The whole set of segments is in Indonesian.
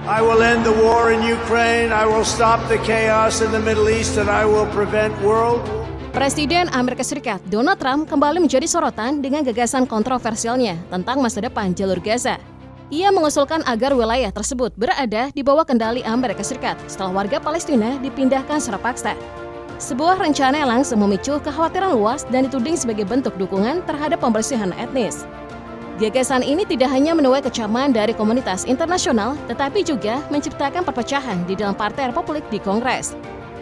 I will end the war in Ukraine, I will stop the chaos in the Middle East, and I will prevent world. Presiden Amerika Serikat Donald Trump kembali menjadi sorotan dengan gagasan kontroversialnya tentang masa depan jalur Gaza. Ia mengusulkan agar wilayah tersebut berada di bawah kendali Amerika Serikat setelah warga Palestina dipindahkan secara paksa. Sebuah rencana yang langsung memicu kekhawatiran luas dan dituding sebagai bentuk dukungan terhadap pembersihan etnis. Gagasan ini tidak hanya menuai kecaman dari komunitas internasional, tetapi juga menciptakan perpecahan di dalam Partai Republik di Kongres.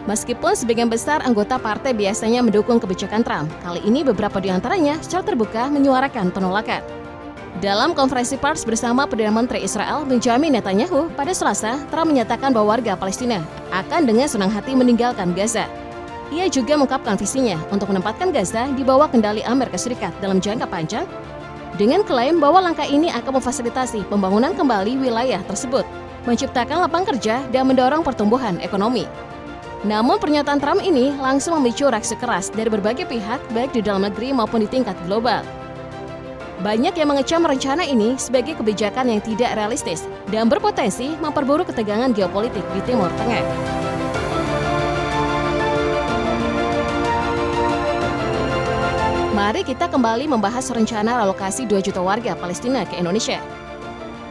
Meskipun sebagian besar anggota partai biasanya mendukung kebijakan Trump, kali ini beberapa di antaranya secara terbuka menyuarakan penolakan. Dalam konferensi pers bersama Perdana Menteri Israel Benjamin Netanyahu pada Selasa, Trump menyatakan bahwa warga Palestina akan dengan senang hati meninggalkan Gaza. Ia juga mengungkapkan visinya untuk menempatkan Gaza di bawah kendali Amerika Serikat dalam jangka panjang, dengan klaim bahwa langkah ini akan memfasilitasi pembangunan kembali wilayah tersebut, menciptakan lapangan kerja dan mendorong pertumbuhan ekonomi. Namun pernyataan Trump ini langsung memicu reaksi keras dari berbagai pihak baik di dalam negeri maupun di tingkat global. Banyak yang mengecam rencana ini sebagai kebijakan yang tidak realistis dan berpotensi memperburuk ketegangan geopolitik di Timur Tengah. Mari kita kembali membahas rencana relokasi 2 juta warga Palestina ke Indonesia.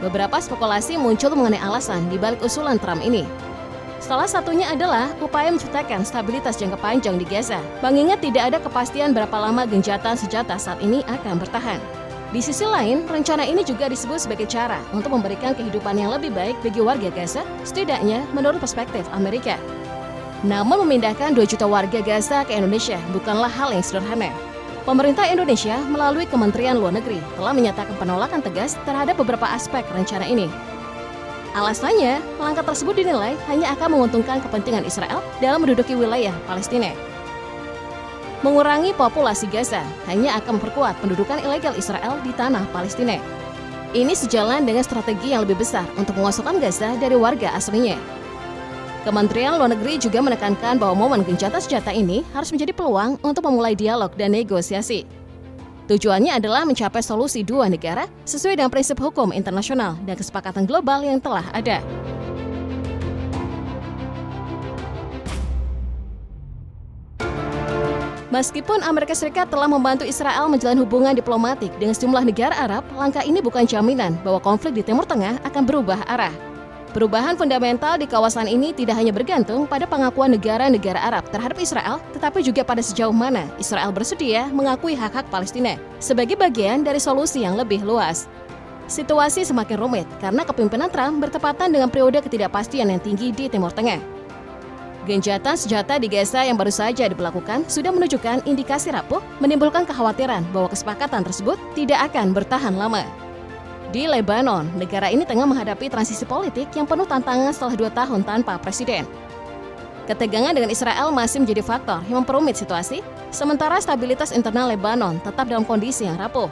Beberapa spekulasi muncul mengenai alasan di balik usulan Trump ini. Salah satunya adalah upaya menciptakan stabilitas jangka panjang di Gaza, mengingat tidak ada kepastian berapa lama gencatan senjata saat ini akan bertahan. Di sisi lain, rencana ini juga disebut sebagai cara untuk memberikan kehidupan yang lebih baik bagi warga Gaza, setidaknya menurut perspektif Amerika. Namun memindahkan 2 juta warga Gaza ke Indonesia bukanlah hal yang sederhana. Pemerintah Indonesia melalui Kementerian Luar Negeri telah menyatakan penolakan tegas terhadap beberapa aspek rencana ini. Alasannya, langkah tersebut dinilai hanya akan menguntungkan kepentingan Israel dalam menduduki wilayah Palestina. Mengurangi populasi Gaza hanya akan memperkuat pendudukan ilegal Israel di tanah Palestina. Ini sejalan dengan strategi yang lebih besar untuk mengosongkan Gaza dari warga aslinya. Kementerian Luar Negeri juga menekankan bahwa momen gencatan senjata ini harus menjadi peluang untuk memulai dialog dan negosiasi. Tujuannya adalah mencapai solusi 2 negara sesuai dengan prinsip hukum internasional dan kesepakatan global yang telah ada. Meskipun Amerika Serikat telah membantu Israel menjalin hubungan diplomatik dengan sejumlah negara Arab, langkah ini bukan jaminan bahwa konflik di Timur Tengah akan berubah arah. Perubahan fundamental di kawasan ini tidak hanya bergantung pada pengakuan negara-negara Arab terhadap Israel, tetapi juga pada sejauh mana Israel bersedia mengakui hak-hak Palestina sebagai bagian dari solusi yang lebih luas. Situasi semakin rumit karena kepemimpinan Trump bertepatan dengan periode ketidakpastian yang tinggi di Timur Tengah. Gencatan senjata di Gaza yang baru saja diberlakukan sudah menunjukkan indikasi rapuh, menimbulkan kekhawatiran bahwa kesepakatan tersebut tidak akan bertahan lama. Di Lebanon, negara ini tengah menghadapi transisi politik yang penuh tantangan setelah 2 tahun tanpa presiden. Ketegangan dengan Israel masih menjadi faktor yang memperumit situasi, sementara stabilitas internal Lebanon tetap dalam kondisi yang rapuh.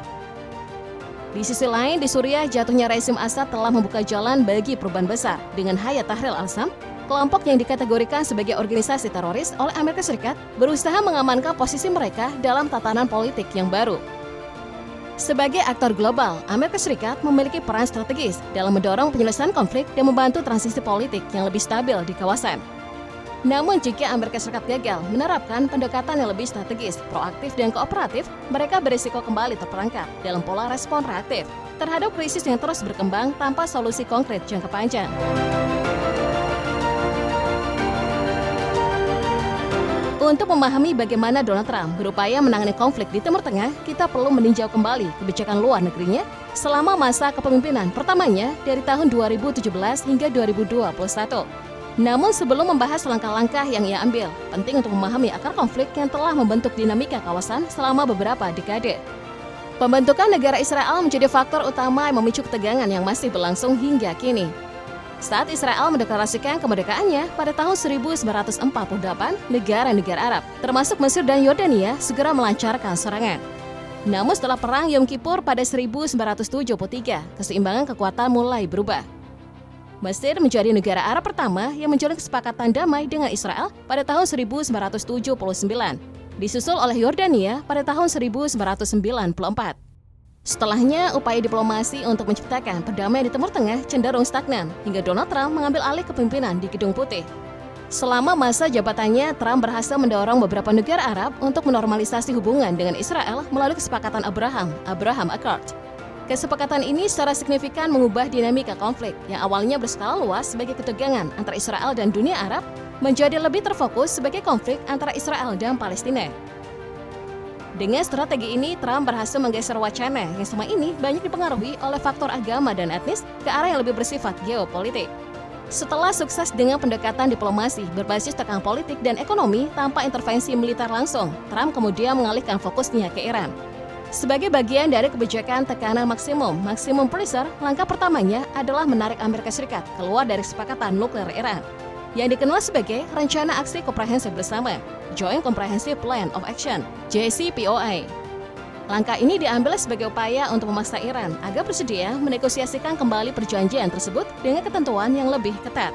Di sisi lain, di Suriah, jatuhnya rezim Assad telah membuka jalan bagi perubahan besar dengan Hayat Tahrir al-Sham, kelompok yang dikategorikan sebagai organisasi teroris oleh Amerika Serikat, berusaha mengamankan posisi mereka dalam tatanan politik yang baru. Sebagai aktor global, Amerika Serikat memiliki peran strategis dalam mendorong penyelesaian konflik dan membantu transisi politik yang lebih stabil di kawasan. Namun jika Amerika Serikat gagal menerapkan pendekatan yang lebih strategis, proaktif, dan kooperatif, mereka berisiko kembali terperangkap dalam pola respon reaktif terhadap krisis yang terus berkembang tanpa solusi konkret jangka panjang. Untuk memahami bagaimana Donald Trump berupaya menangani konflik di Timur Tengah, kita perlu meninjau kembali kebijakan luar negerinya selama masa kepemimpinan pertamanya dari tahun 2017 hingga 2021. Namun sebelum membahas langkah-langkah yang ia ambil, penting untuk memahami akar konflik yang telah membentuk dinamika kawasan selama beberapa dekade. Pembentukan negara Israel menjadi faktor utama yang memicu ketegangan yang masih berlangsung hingga kini. Saat Israel mendeklarasikan kemerdekaannya pada tahun 1948, negara-negara Arab, termasuk Mesir dan Yordania, segera melancarkan serangan. Namun setelah Perang Yom Kippur pada 1973, keseimbangan kekuatan mulai berubah. Mesir menjadi negara Arab pertama yang menjalin kesepakatan damai dengan Israel pada tahun 1979, disusul oleh Yordania pada tahun 1994. Setelahnya, upaya diplomasi untuk menciptakan perdamaian di Timur Tengah cenderung stagnan hingga Donald Trump mengambil alih kepemimpinan di Gedung Putih. Selama masa jabatannya, Trump berhasil mendorong beberapa negara Arab untuk menormalisasi hubungan dengan Israel melalui kesepakatan Abraham Accord. Kesepakatan ini secara signifikan mengubah dinamika konflik yang awalnya berskala luas sebagai ketegangan antara Israel dan dunia Arab menjadi lebih terfokus sebagai konflik antara Israel dan Palestina. Dengan strategi ini, Trump berhasil menggeser wacana yang selama ini banyak dipengaruhi oleh faktor agama dan etnis ke arah yang lebih bersifat geopolitik. Setelah sukses dengan pendekatan diplomasi berbasis tekanan politik dan ekonomi tanpa intervensi militer langsung, Trump kemudian mengalihkan fokusnya ke Iran. Sebagai bagian dari kebijakan tekanan maksimum pressure, langkah pertamanya adalah menarik Amerika Serikat keluar dari kesepakatan nuklir Iran, yang dikenal sebagai Rencana Aksi Komprehensif Bersama, Joint Comprehensive Plan of Action, JCPOA. Langkah ini diambil sebagai upaya untuk memaksa Iran agar bersedia menegosiasikan kembali perjanjian tersebut dengan ketentuan yang lebih ketat.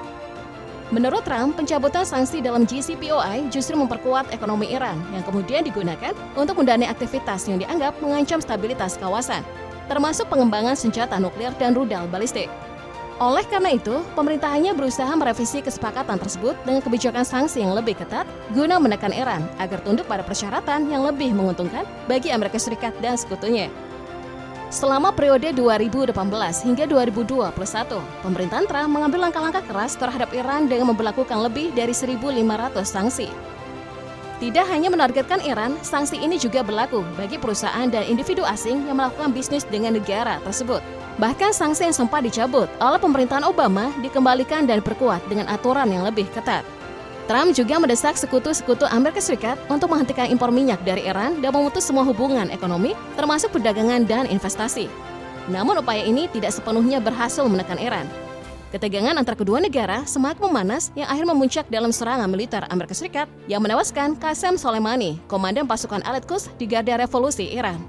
Menurut Trump, pencabutan sanksi dalam JCPOA justru memperkuat ekonomi Iran yang kemudian digunakan untuk mendanai aktivitas yang dianggap mengancam stabilitas kawasan, termasuk pengembangan senjata nuklir dan rudal balistik. Oleh karena itu, pemerintahannya berusaha merevisi kesepakatan tersebut dengan kebijakan sanksi yang lebih ketat guna menekan Iran agar tunduk pada persyaratan yang lebih menguntungkan bagi Amerika Serikat dan sekutunya. Selama periode 2018 hingga 2021, pemerintahan Trump mengambil langkah-langkah keras terhadap Iran dengan memberlakukan lebih dari 1.500 sanksi. Tidak hanya menargetkan Iran, sanksi ini juga berlaku bagi perusahaan dan individu asing yang melakukan bisnis dengan negara tersebut. Bahkan sanksi yang sempat dicabut oleh pemerintahan Obama dikembalikan dan diperkuat dengan aturan yang lebih ketat. Trump juga mendesak sekutu-sekutu Amerika Serikat untuk menghentikan impor minyak dari Iran dan memutus semua hubungan ekonomi, termasuk perdagangan dan investasi. Namun upaya ini tidak sepenuhnya berhasil menekan Iran. Ketegangan antara kedua negara semakin memanas yang akhirnya memuncak dalam serangan militer Amerika Serikat yang menewaskan Qasem Soleimani, komandan pasukan elit Quds di Garda Revolusi Iran.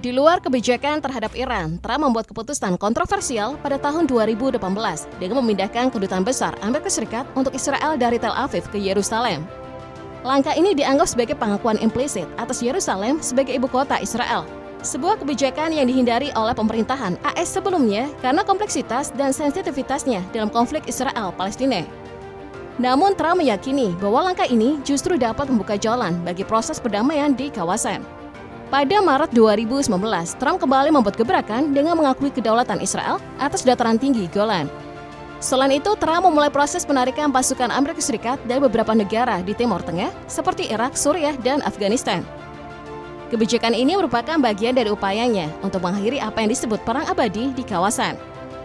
Di luar kebijakan terhadap Iran, Trump membuat keputusan kontroversial pada tahun 2018 dengan memindahkan kedutaan besar Amerika Serikat untuk Israel dari Tel Aviv ke Yerusalem. Langkah ini dianggap sebagai pengakuan implisit atas Yerusalem sebagai ibu kota Israel. Sebuah kebijakan yang dihindari oleh pemerintahan AS sebelumnya karena kompleksitas dan sensitivitasnya dalam konflik Israel-Palestina. Namun Trump meyakini bahwa langkah ini justru dapat membuka jalan bagi proses perdamaian di kawasan. Pada Maret 2019, Trump kembali membuat gebrakan dengan mengakui kedaulatan Israel atas dataran tinggi Golan. Selain itu, Trump memulai proses penarikan pasukan Amerika Serikat dari beberapa negara di Timur Tengah seperti Irak, Suriah, dan Afghanistan. Kebijakan ini merupakan bagian dari upayanya untuk mengakhiri apa yang disebut perang abadi di kawasan.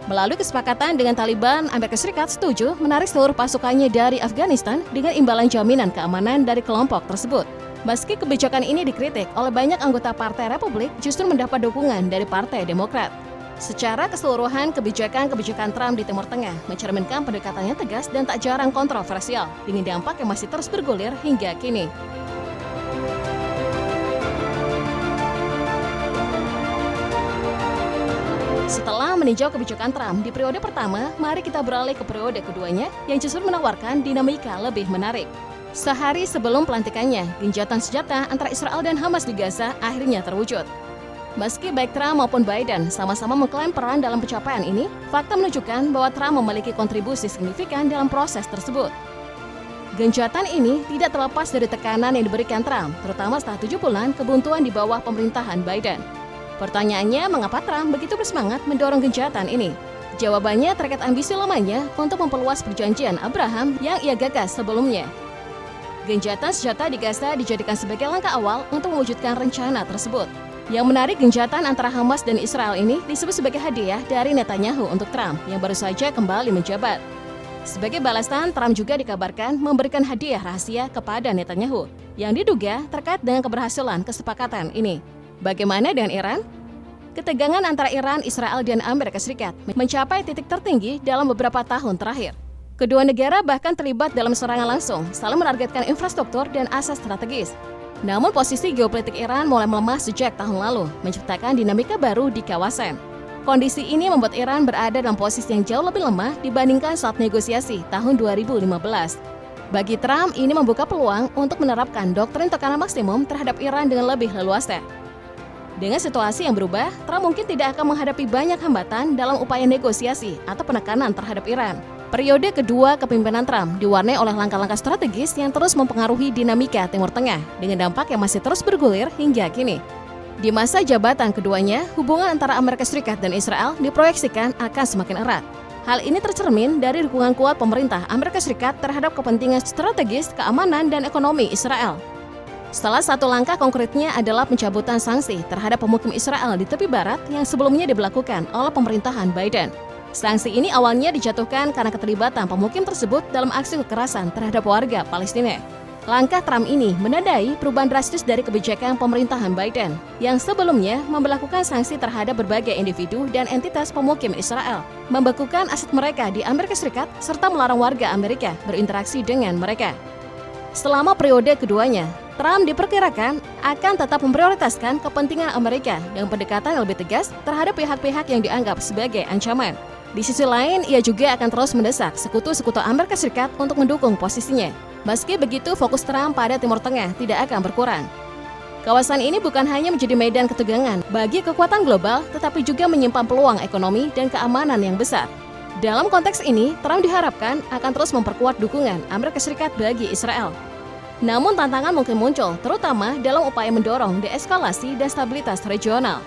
Melalui kesepakatan dengan Taliban, Amerika Serikat setuju menarik seluruh pasukannya dari Afghanistan dengan imbalan jaminan keamanan dari kelompok tersebut. Meski kebijakan ini dikritik oleh banyak anggota Partai Republik, justru mendapat dukungan dari Partai Demokrat. Secara keseluruhan, kebijakan Trump di Timur Tengah mencerminkan pendekatan yang tegas dan tak jarang kontroversial, dengan dampak yang masih terus bergulir hingga kini. Setelah meninjau kebijakan Trump di periode pertama, mari kita beralih ke periode keduanya yang justru menawarkan dinamika lebih menarik. Sehari sebelum pelantikannya, gencatan senjata antara Israel dan Hamas di Gaza akhirnya terwujud. Meski baik Trump maupun Biden sama-sama mengklaim peran dalam pencapaian ini, fakta menunjukkan bahwa Trump memiliki kontribusi signifikan dalam proses tersebut. Gencatan ini tidak terlepas dari tekanan yang diberikan Trump, terutama setelah 7 bulan kebuntuan di bawah pemerintahan Biden. Pertanyaannya, mengapa Trump begitu bersemangat mendorong gencatan ini? Jawabannya terkait ambisi lamanya untuk memperluas perjanjian Abraham yang ia gagas sebelumnya. Gencatan senjata di Gaza dijadikan sebagai langkah awal untuk mewujudkan rencana tersebut. Yang menarik, gencatan antara Hamas dan Israel ini disebut sebagai hadiah dari Netanyahu untuk Trump yang baru saja kembali menjabat. Sebagai balasan, Trump juga dikabarkan memberikan hadiah rahasia kepada Netanyahu yang diduga terkait dengan keberhasilan kesepakatan ini. Bagaimana dengan Iran? Ketegangan antara Iran, Israel, dan Amerika Serikat mencapai titik tertinggi dalam beberapa tahun terakhir. Kedua negara bahkan terlibat dalam serangan langsung, saling menargetkan infrastruktur dan aset strategis. Namun posisi geopolitik Iran mulai melemah sejak tahun lalu, menciptakan dinamika baru di kawasan. Kondisi ini membuat Iran berada dalam posisi yang jauh lebih lemah dibandingkan saat negosiasi tahun 2015. Bagi Trump, ini membuka peluang untuk menerapkan doktrin tekanan maksimum terhadap Iran dengan lebih leluasa. Dengan situasi yang berubah, Trump mungkin tidak akan menghadapi banyak hambatan dalam upaya negosiasi atau penekanan terhadap Iran. Periode kedua kepemimpinan Trump diwarnai oleh langkah-langkah strategis yang terus mempengaruhi dinamika Timur Tengah dengan dampak yang masih terus bergulir hingga kini. Di masa jabatan keduanya, hubungan antara Amerika Serikat dan Israel diproyeksikan akan semakin erat. Hal ini tercermin dari dukungan kuat pemerintah Amerika Serikat terhadap kepentingan strategis, keamanan, dan ekonomi Israel. Salah satu langkah konkretnya adalah pencabutan sanksi terhadap pemukim Israel di tepi barat yang sebelumnya diberlakukan oleh pemerintahan Biden. Sanksi ini awalnya dijatuhkan karena keterlibatan pemukim tersebut dalam aksi kekerasan terhadap warga Palestina. Langkah Trump ini menandai perubahan drastis dari kebijakan pemerintahan Biden yang sebelumnya memberlakukan sanksi terhadap berbagai individu dan entitas pemukim Israel, membekukan aset mereka di Amerika Serikat, serta melarang warga Amerika berinteraksi dengan mereka. Selama periode keduanya, Trump diperkirakan akan tetap memprioritaskan kepentingan Amerika dengan pendekatan yang lebih tegas terhadap pihak-pihak yang dianggap sebagai ancaman. Di sisi lain, ia juga akan terus mendesak sekutu-sekutu Amerika Serikat untuk mendukung posisinya. Meski begitu, fokus Trump pada Timur Tengah tidak akan berkurang. Kawasan ini bukan hanya menjadi medan ketegangan bagi kekuatan global, tetapi juga menyimpan peluang ekonomi dan keamanan yang besar. Dalam konteks ini, Trump diharapkan akan terus memperkuat dukungan Amerika Serikat bagi Israel. Namun tantangan mungkin muncul, terutama dalam upaya mendorong deeskalasi dan stabilitas regional.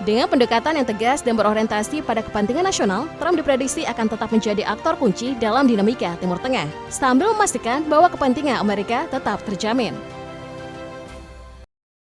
Dengan pendekatan yang tegas dan berorientasi pada kepentingan nasional, Trump diprediksi akan tetap menjadi aktor kunci dalam dinamika Timur Tengah, sambil memastikan bahwa kepentingan Amerika tetap terjamin.